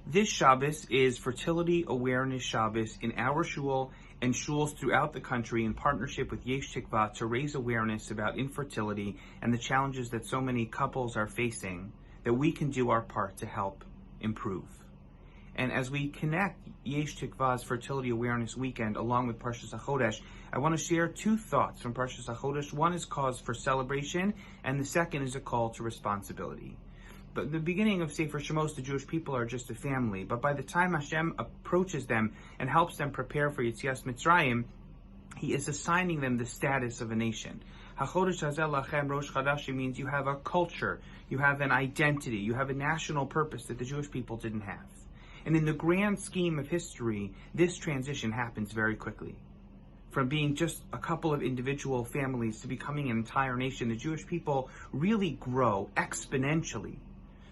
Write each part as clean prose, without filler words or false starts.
This Shabbos is Fertility Awareness Shabbos in our shul and shuls throughout the country in partnership with Yesh Tikva to raise awareness about infertility and the challenges that so many couples are facing, that we can do our part to help improve. And as we connect Yesh Tikva's Fertility Awareness Weekend along with Parshat HaChodesh, I want to share two thoughts from Parshat HaChodesh. One is cause for celebration, and the second is a call to responsibility. But the beginning of Sefer Shemos, the Jewish people are just a family. But by the time Hashem approaches them and helps them prepare for Yetzias Mitzrayim, He is assigning them the status of a nation. HaChodesh Hazel Lachem Rosh Chadash means you have a culture, you have an identity, you have a national purpose that the Jewish people didn't have. And in the grand scheme of history, this transition happens very quickly. From being just a couple of individual families to becoming an entire nation, the Jewish people really grow exponentially,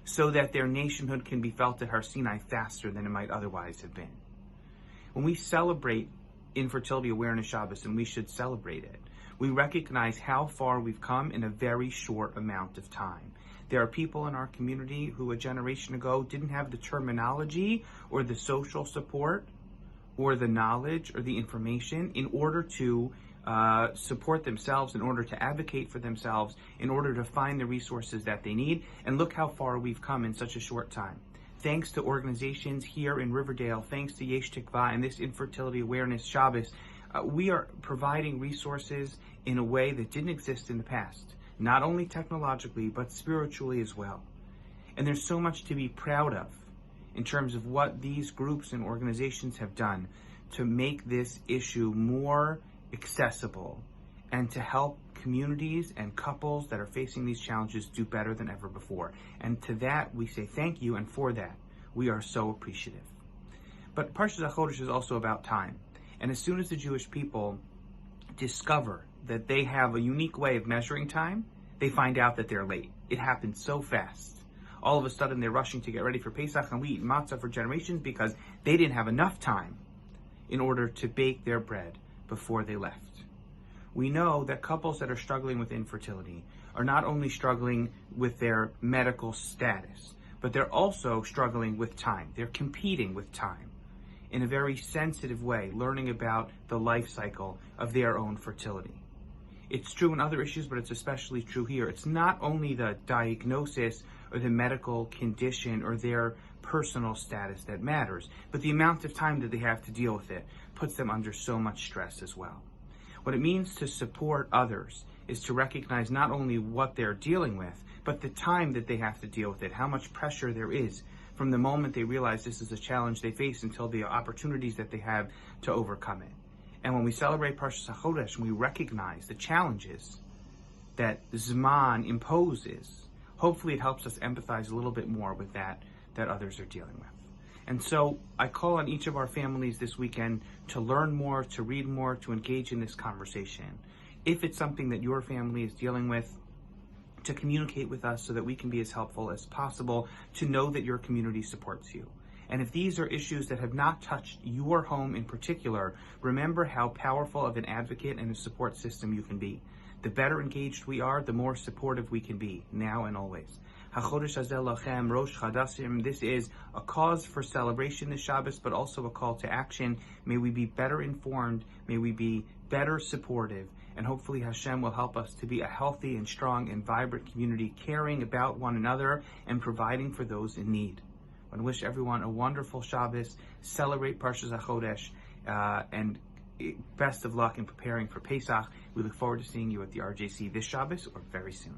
so that their nationhood can be felt at Har Sinai faster than it might otherwise have been. When we celebrate Infertility Awareness Shabbos, and we should celebrate it, we recognize how far we've come in a very short amount of time. There are people in our community who a generation ago didn't have the terminology or the social support or the knowledge or the information in order to support themselves, in order to advocate for themselves, in order to find the resources that they need. And look how far we've come in such a short time. Thanks to organizations here in Riverdale, thanks to Yesh Tikva and this Infertility Awareness Shabbos, we are providing resources in a way that didn't exist in the past, not only technologically, but spiritually as well. And there's so much to be proud of in terms of what these groups and organizations have done to make this issue more accessible and to help communities and couples that are facing these challenges do better than ever before. And to that, we say thank you, and for that, we are so appreciative. But Parshat HaChodesh is also about time. And as soon as the Jewish people discover that they have a unique way of measuring time, they find out that they're late. It happens so fast. All of a sudden, they're rushing to get ready for Pesach, and we eat matzah for generations because they didn't have enough time in order to bake their bread before they left. We know that couples that are struggling with infertility are not only struggling with their medical status, but they're also struggling with time. They're competing with time in a very sensitive way, learning about the life cycle of their own fertility. It's true in other issues, but it's especially true here. It's not only the diagnosis or the medical condition or their personal status that matters, but the amount of time that they have to deal with it puts them under so much stress as well. What it means to support others is to recognize not only what they're dealing with, but the time that they have to deal with it, how much pressure there is from the moment they realize this is a challenge they face until the opportunities that they have to overcome it. And when we celebrate Parshat HaChodesh, we recognize the challenges that Zman imposes. Hopefully it helps us empathize a little bit more with that others are dealing with. And so I call on each of our families this weekend to learn more, to read more, to engage in this conversation. If it's something that your family is dealing with, to communicate with us so that we can be as helpful as possible, to know that your community supports you. And if these are issues that have not touched your home in particular, remember how powerful of an advocate and a support system you can be. The better engaged we are, the more supportive we can be, now and always. HaChodesh Hazel Lachem Rosh Chadashim. This is a cause for celebration this Shabbos, but also a call to action. May we be better informed, may we be better supportive, and hopefully Hashem will help us to be a healthy and strong and vibrant community, caring about one another and providing for those in need. I wish everyone a wonderful Shabbos, celebrate Parshat HaChodesh, and best of luck in preparing for Pesach. We look forward to seeing you at the RJC this Shabbos or very soon.